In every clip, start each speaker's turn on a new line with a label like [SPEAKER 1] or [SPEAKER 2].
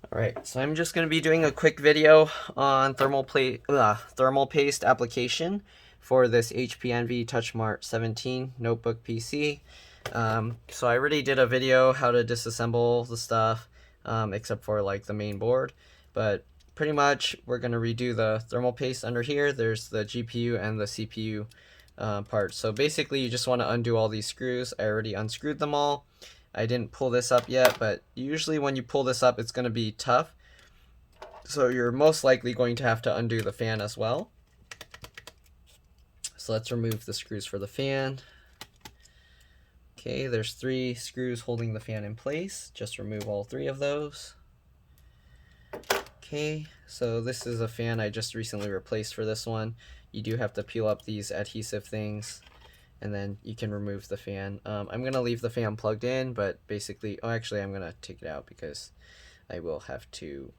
[SPEAKER 1] Alright, so I'm just going to be doing a quick video on thermal paste application for this HP Envy TouchSmart 17 notebook PC. So I already did a video how to disassemble the stuff, except for like the main board, but pretty much we're going to redo the thermal paste under here. There's the GPU and the CPU parts. So basically you just want to undo all these screws. I already unscrewed them all. I didn't pull this up yet, but usually when you pull this up, it's going to be tough. So you're most likely going to have to undo the fan as well. So let's remove the screws for the fan. Okay, there's 3 screws holding the fan in place. Just remove all 3 of those. Okay, so this is a fan I just recently replaced for this one. You do have to peel up these adhesive things, and then you can remove the fan. I'm going to leave the fan plugged in, but basically, oh, actually I'm going to take it out because I will have to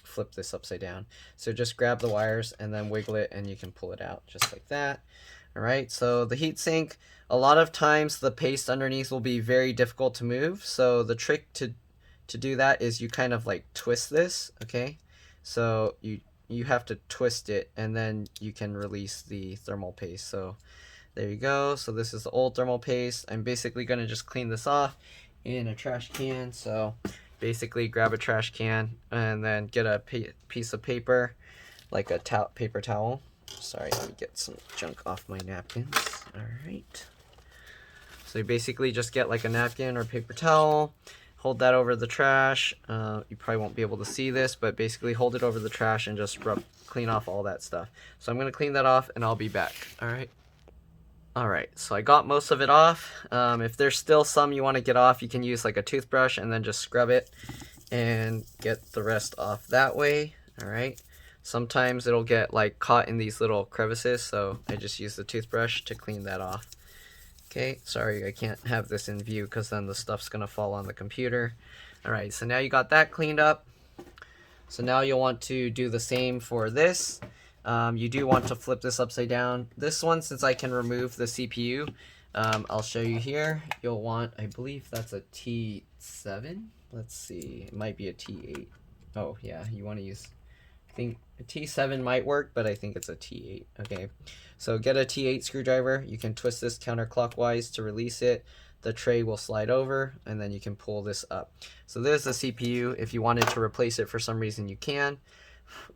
[SPEAKER 1] flip this upside down. So just grab the wires and then wiggle it and you can pull it out just like that. Alright, so the heatsink, a lot of times the paste underneath will be very difficult to move. So the trick to do that is you kind of like twist this, okay? So you have to twist it and then you can release the thermal paste. So there you go. So this is the old thermal paste. I'm basically going to just clean this off in a trash can. So basically grab a trash can and then get a piece of paper, like a paper towel. Sorry, let me get some junk off my napkins. Alright. So you basically just get like a napkin or paper towel, hold that over the trash. You probably won't be able to see this, but basically hold it over the trash and just clean off all that stuff. So I'm going to clean that off and I'll be back. Alright, so I got most of it off. If there's still some you want to get off, you can use like a toothbrush and then just scrub it and get the rest off that way. Alright, sometimes it'll get like caught in these little crevices, so I just use the toothbrush to clean that off. Okay, sorry I can't have this in view because then the stuff's gonna fall on the computer. Alright, so now you got that cleaned up. So now you'll want to do the same for this. You do want to flip this upside down. This one, since I can remove the CPU, I'll show you here. You'll want, I believe that's a T7. Let's see, it might be a T8. Oh yeah, you want to use, I think a T7 might work, but I think it's a T8. Okay, so get a T8 screwdriver. You can twist this counterclockwise to release it. The tray will slide over and then you can pull this up. So there's the CPU. If you wanted to replace it for some reason, you can.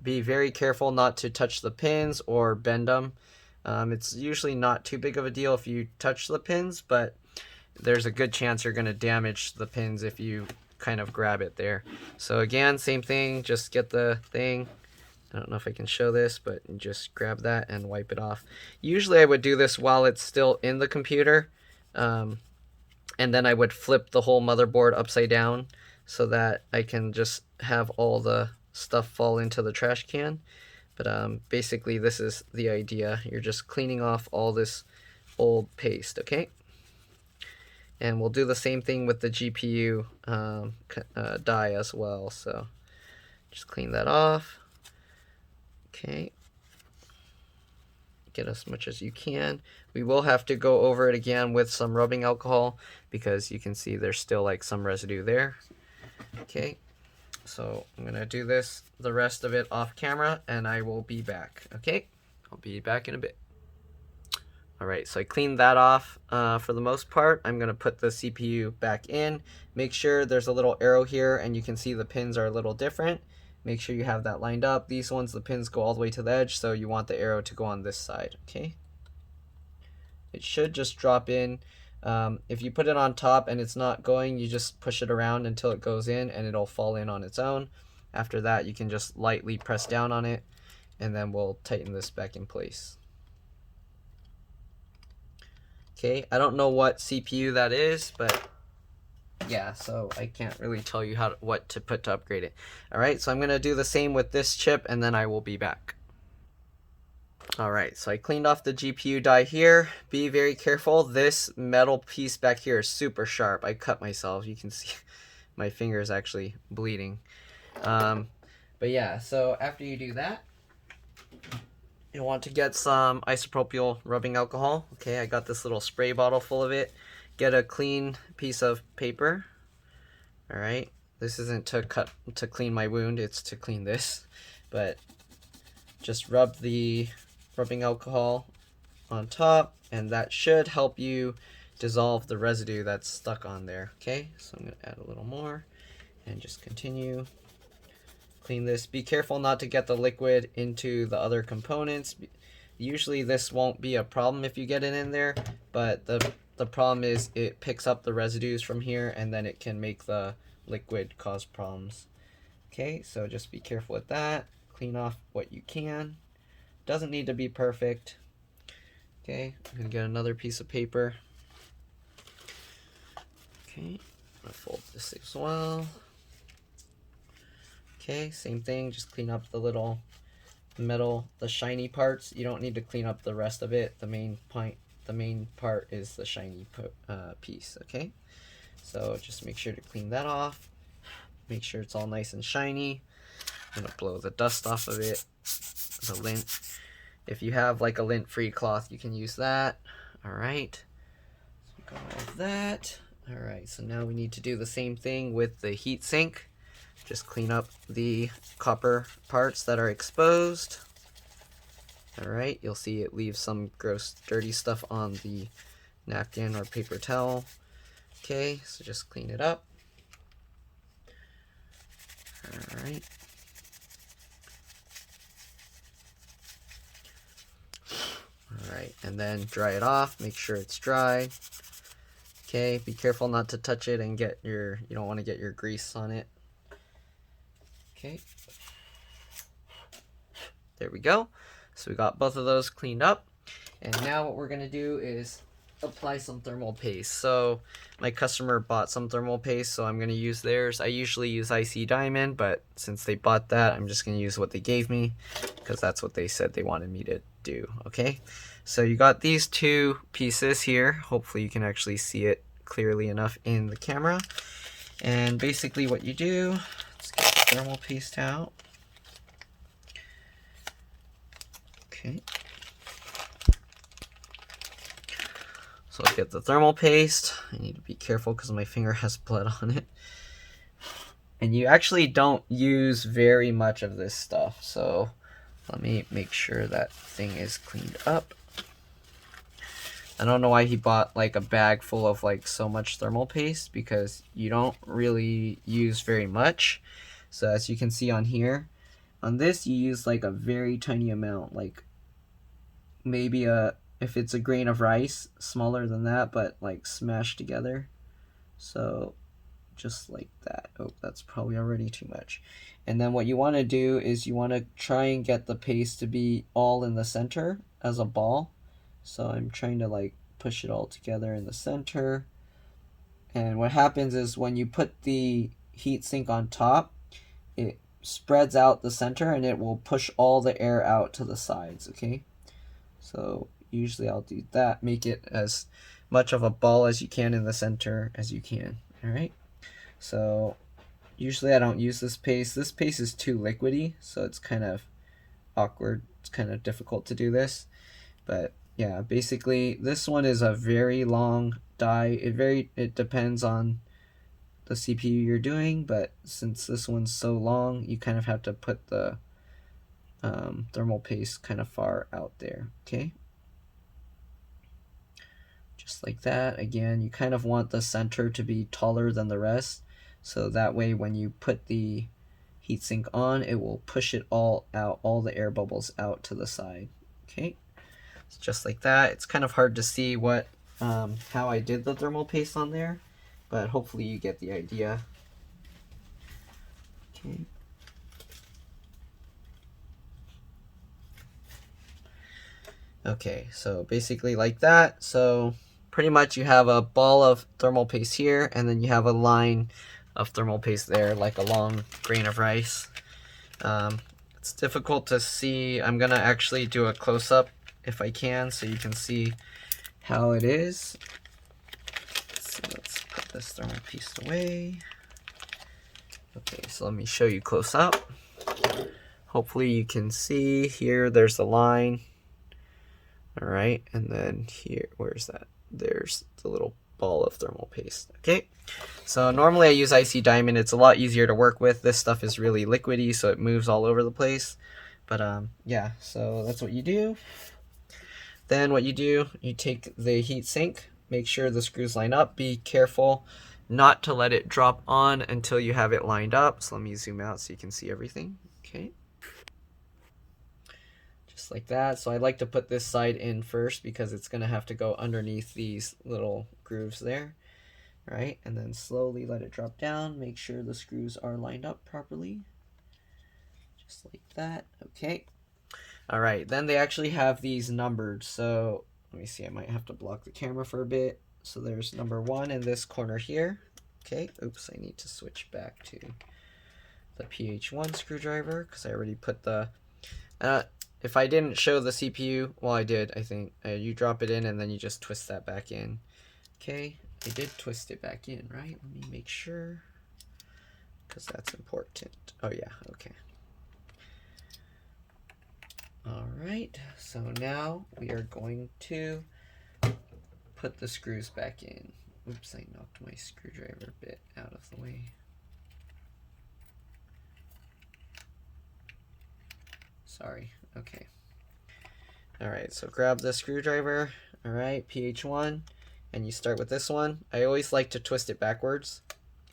[SPEAKER 1] Be very careful not to touch the pins or bend them. It's usually not too big of a deal if you touch the pins, but there's a good chance you're going to damage the pins if you kind of grab it there. So again, same thing, just get the thing. I don't know if I can show this, but just grab that and wipe it off. Usually I would do this while it's still in the computer, and then I would flip the whole motherboard upside down so that I can just have all the stuff fall into the trash can. But basically this is the idea. You're just cleaning off all this old paste, okay? And we'll do the same thing with the GPU die as well. So just clean that off. Okay. Get as much as you can. We will have to go over it again with some rubbing alcohol because you can see there's still like some residue there. Okay. So I'm going to do the rest of it off camera, and I will be back. Okay, I'll be back in a bit. Alright, so I cleaned that off for the most part. I'm going to put the CPU back in. Make sure there's a little arrow here, and you can see the pins are a little different. Make sure you have that lined up. These ones, the pins go all the way to the edge, so you want the arrow to go on this side. Okay, it should just drop in. If you put it on top and it's not going, you just push it around until it goes in and it'll fall in on its own. After that, you can just lightly press down on it and then we'll tighten this back in place. Okay, I don't know what CPU that is, but yeah, so I can't really tell you what to put to upgrade it. Alright, so I'm going to do the same with this chip and then I will be back. Alright, so I cleaned off the GPU die here. Be very careful. This metal piece back here is super sharp. I cut myself. You can see my finger is actually bleeding. But yeah, so after you do that, you'll want to get some isopropyl rubbing alcohol. Okay, I got this little spray bottle full of it. Get a clean piece of paper. Alright, This isn't to clean my wound, it's to clean this. But just rub the rubbing alcohol on top, and that should help you dissolve the residue that's stuck on there. Okay, so I'm gonna add a little more and just continue. Clean this. Be careful not to get the liquid into the other components. Usually this won't be a problem if you get it in there, but the problem is it picks up the residues from here, and then it can make the liquid cause problems. Okay, so just be careful with that. Clean off what you can. Doesn't need to be perfect. Okay, I'm gonna get another piece of paper. Okay, I'm gonna fold this as well. Okay, same thing, just clean up the little metal, the shiny parts. You don't need to clean up the rest of it. The main part is the shiny piece, okay? So just make sure to clean that off. Make sure it's all nice and shiny. I'm gonna blow the dust off of it, the lint. If you have like a lint-free cloth, you can use that. All right, so got all of that. All right, so now we need to do the same thing with the heat sink. Just clean up the copper parts that are exposed. All right, you'll see it leaves some gross, dirty stuff on the napkin or paper towel. Okay, so just clean it up. All right. All right, and then dry it off. Make sure it's dry. Okay, be careful not to touch it and get you don't want to get your grease on it. Okay, there we go. So we got both of those cleaned up, and now what we're gonna do is apply some thermal paste. So my customer bought some thermal paste, so I'm gonna use theirs. I usually use IC Diamond, but since they bought that, I'm just gonna use what they gave me because that's what they said they wanted me to do. Okay, so you got these two pieces here. Hopefully you can actually see it clearly enough in the camera. And basically what you do, let's get the thermal paste out. Okay. So I'll get the thermal paste. I need to be careful because my finger has blood on it. And you actually don't use very much of this stuff. So let me make sure that thing is cleaned up. I don't know why he bought like a bag full of like so much thermal paste, because you don't really use very much. So as you can see on here, on this you use like a very tiny amount, like maybe if it's a grain of rice, smaller than that, but like smashed together. So just like that. Oh, that's probably already too much. And then what you want to do is you want to try and get the paste to be all in the center as a ball. So I'm trying to like push it all together in the center. And what happens is when you put the heat sink on top, it spreads out the center and it will push all the air out to the sides, okay? So usually I'll do that, make it as much of a ball as you can in the center as you can, all right? So usually I don't use this paste. This paste is too liquidy, so it's kind of awkward. It's kind of difficult to do this. But yeah, basically this one is a very long die. It depends on the CPU you're doing, but since this one's so long, you kind of have to put the thermal paste kind of far out there, okay? Just like that. Again, you kind of want the center to be taller than the rest, so that way when you put the heatsink on, it will push it all out, all the air bubbles out to the side, okay? So just like that. It's kind of hard to see what how I did the thermal paste on there, but hopefully you get the idea. Okay. Okay, so basically like that. So pretty much you have a ball of thermal paste here, and then you have a line of thermal paste there, like a long grain of rice. It's difficult to see. I'm gonna actually do a close-up if I can, so you can see how it is. So let's put this thermal paste away. Okay, so let me show you close up. Hopefully you can see here, there's a line. All right, and then here, where's that? There's the little ball of thermal paste. Okay, so normally I use icy diamond. It's a lot easier to work with. This stuff is really liquidy, so it moves all over the place. But yeah, so that's what you do. Then what you do, you take the heat sink, make sure the screws line up. Be careful not to let it drop on until you have it lined up. So let me zoom out so you can see everything. Okay, just like that. So I like to put this side in first because it's going to have to go underneath these little grooves there. Right, and then slowly let it drop down. Make sure the screws are lined up properly. Just like that. Okay. All right, then they actually have these numbered. So let me see, I might have to block the camera for a bit. So there's number 1 in this corner here. Okay, oops, I need to switch back to the PH1 screwdriver because I already put the, if I didn't show the CPU, well I did, I think. You drop it in and then you just twist that back in. Okay, I did twist it back in, right? Let me make sure because that's important. Oh yeah, okay. Alright, so now we are going to put the screws back in. Oops, I knocked my screwdriver bit out of the way. Sorry, okay. Alright, so grab the screwdriver, alright, PH1, and you start with this one. I always like to twist it backwards.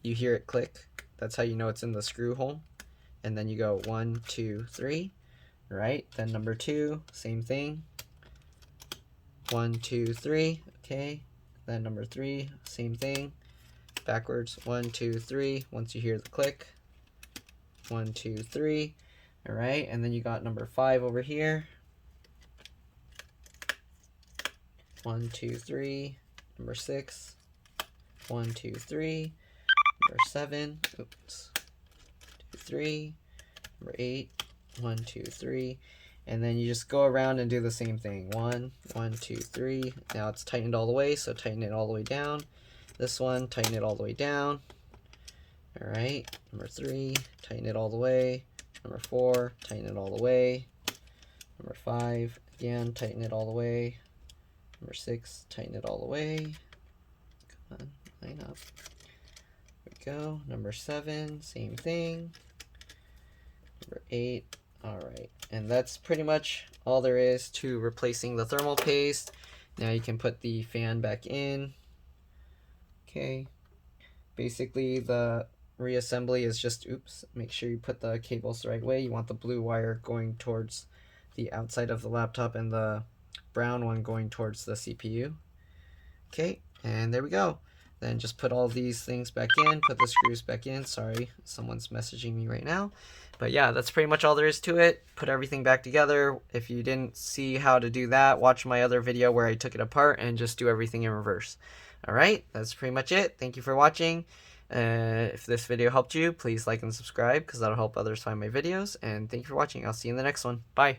[SPEAKER 1] You hear it click. That's how you know it's in the screw hole. And then you go 1, 2, 3. Right, then number 2, same thing. 1, 2, 3. Okay, then number 3, same thing. Backwards, 1, 2, 3. Once you hear the click, 1, 2, 3. All right, and then you got number 5 over here. 1, 2, 3. Number 6. 1, 2, 3. Number 7. Oops. 2, 3. Number 8. 1, 2, 3, and then you just go around and do the same thing. 1, 1, 2, 3. Now it's tightened all the way, so tighten it all the way down. This one, tighten it all the way down. All right, number 3, tighten it all the way. Number 4, tighten it all the way. Number 5, again, tighten it all the way. Number 6, tighten it all the way. Come on, line up. There we go. Number 7, same thing. Number 8. Alright, and that's pretty much all there is to replacing the thermal paste. Now you can put the fan back in. Okay, basically the reassembly is just, oops, make sure you put the cables the right way. You want the blue wire going towards the outside of the laptop and the brown one going towards the CPU. Okay, and there we go. Then just put all these things back in, put the screws back in. Sorry, someone's messaging me right now. But yeah, that's pretty much all there is to it. Put everything back together. If you didn't see how to do that, watch my other video where I took it apart and just do everything in reverse. Alright, that's pretty much it. Thank you for watching. If this video helped you, please like and subscribe because that'll help others find my videos. And thank you for watching. I'll see you in the next one. Bye.